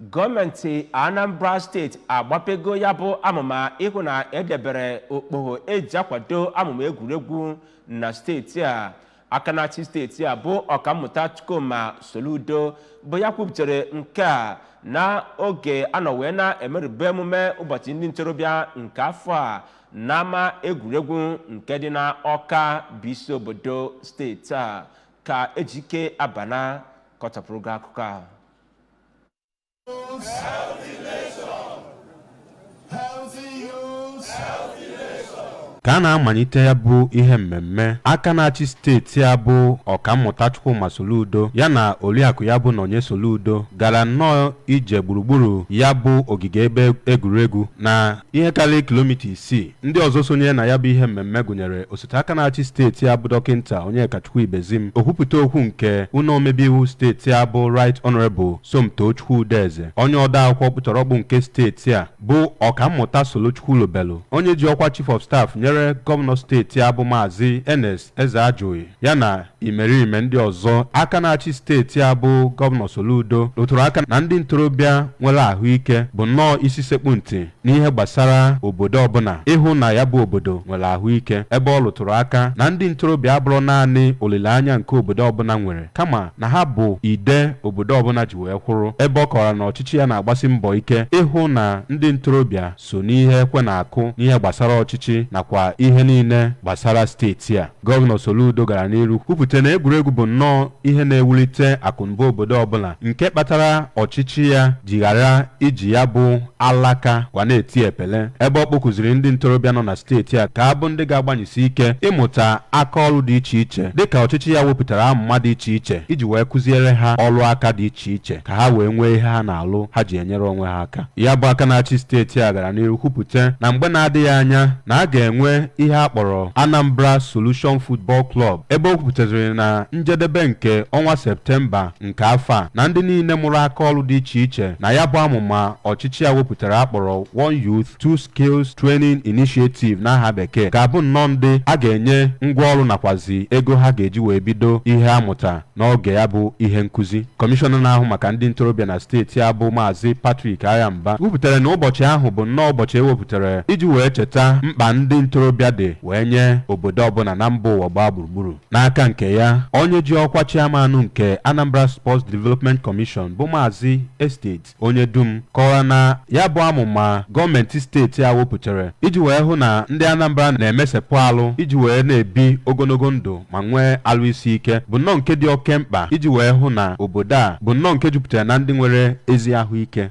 Gọọmenti Anambra Steeti agbapego ya bụ amụma ịhụ na edebere okpogho eji akwado amụma egwuregwu na steeti a. Aka na-achị steeti a bụ Ọkammụta Chukwuma Soludo bụ ya kwuputere nke a na oge anọ wee na-emerube emume ụbọchị ndị ntorobịa nke afọ a n'ama egwuregwu nke dị na Ọka bụ isi obodo steeti a. Ka Ejike Abana kọchapụrụ gị akụkọ a. Ka a na-amalite ya bụ ihe mmemme, aka na-achị steeti a bụ Ọkammụta Chukwuma Soludo ya na Oriakụ ya bụ Nonye Soludo gara nnọọ ije gburugburu ya bụ ogige ebe egwuregwu na ihe karịrị kilomita 6. Ndị ọzọ sonye na ya bụ ihe mmemme gụnyere osote aka na-achị steeti a bụ Dọkịnta Onyekachukwu Ibezim, okwupụta okwu nke ụlọ omebe iwu steeti a bụ Right Honorable Somtochukwu Udeze, onye odeakwụkwọ kpụtọrọkpụ nke steeti a bụ Ọkammụta Solochukwu Lobelu, onye ji ọkwa Chief of Staff nyere gọvanọ steeti a bụ Maazị Enes Ezeajụghị ya na imerime ndị ọzọ. Aka na-achị steeti a bụ gọvanọ Soludo rụtụrụ aka na ndị ntorobịa nwere ahụike bụ nnọọ isi sekpu ntị n'ihe gbasara obodo ọbụla, ịhụ na ya bụ obodo nwere ahụike, ebe ọ rụtụrụ aka na ndị ntorobịa abụrụ naanị olileanya nke obodo ọbụla nwere, kama na ha bụ ide obodo ọbụla ji wee kwụrụ, ebe ọ kọwara na ọchịchị ya na-agbasi mbọ ike ịhụ na ndị ntorobịa so n'ihe ekwe na-akụ n'ihe gbasara ọchịchị nakwa ihe niile gbasara steeti a. Gọvanọ Soludo gara n'iru kwupụta na egwuregwu bụ nnọọ ihe na-ewulite akụnụba obodo ọbụla, nke kpatara ọchịchị ya ji ghara iji ya bụ alaka kwa na-eti epele, ebe ọ kpọkụziri ndị ntorobịa nọ na steeti a ka ha bụ ndị ga-agbanyesi ike ịmụta aka ọrụ dị iche iche, dịka ọchịchị ya wepụtara amụma dị iche iche iji wee kụziere ha ọrụ aka dị iche iche ka ha wee nwee ihe ha na-alụ ha ji enyere onwe ha aka. Ya bụ aka na-achị steeti a gara n'iru kwupụta na mgbe na-adịghị anya na a ga-enwe ihe a kpọrọ Anambra Solution Football Club, ebe o kwupụtaziri na njedebe nke ọnwa Septemba nke afọ a na ndị niile mụrụ aka ọrụ dị iche iche na ya bụ amụma ọchịchị ya wepụtara akpọrọ One Youth Two Skills Training Initiative n'aha bekee ga-abụ nnọọ ndị a ga-enye ngwaọrụ nakwazi ego ha ga-eji wee bido ihe amụta n'oge ya bụ ihe nkụzi. Kọmishọna na-ahụ maka ndị ntorobịa na steeti a bụ Maazị Patrick Ayamba kwupụtara na ụbọchị ahụ bụ nnọọ ụbọchị ewepụtara iji wee cheta mkpa ndị ntorobịa dị wee nye obodo ọbụla na mba ụwa gbaa gburugburu. N'aka nke ya, onye ji ọkwa chairman nke Anambra Sports Development Commission bụ Maazị Estate onye dum kọwara na ya bụ amụma gọọmenti steeti a wepụtara iji wee hụ na ndị Anambra na-emesepụ alụ iji wee na-ebi ogologo ndụ ma nwee alụ isi ike bụ nnọọ nke dị oke mkpa iji wee hụ na obodo a bụ nnọọ nke jupụtara na ndị nwere ezi ahụike.